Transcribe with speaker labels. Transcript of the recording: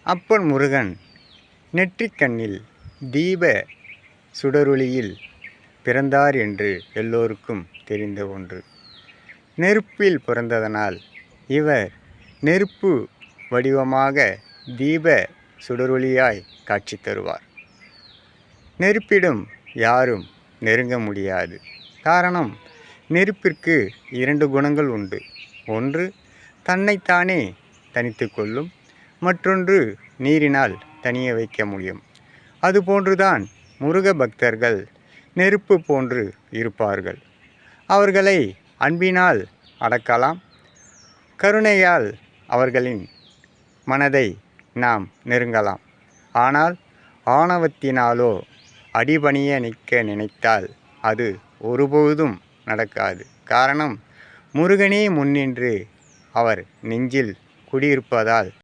Speaker 1: அப்பன் முருகன் நெற்றிக்கண்ணில் தீப சுடரொளியில் பிறந்தார் என்று எல்லோருக்கும் தெரிந்த ஒன்று. நெருப்பில் பிறந்ததனால் இவர் நெருப்பு வடிவமாக தீப சுடரொளியாய் காட்சி தருவார். நெருப்பிடம் யாரும் நெருங்க முடியாது. காரணம், நெருப்பிற்கு 2 குணங்கள் உண்டு. ஒன்று தன்னைத்தானே தனித்து கொள்ளும், மற்றொன்று நீரினால் தனிய வைக்க முடியும். அதுபோன்றுதான் முருக பக்தர்கள் நெருப்பு போன்று இருப்பார்கள். அவர்களை அன்பினால் அடக்கலாம். கருணையால் அவர்களின் மனதை நாம் நெருங்கலாம். ஆனால் ஆணவத்தினாலோ அடிபணிய நிற்க நினைத்தால் அது ஒருபோதும் நடக்காது. காரணம், முருகனே முன்னின்று அவர் நெஞ்சில் குடியிருப்பதால்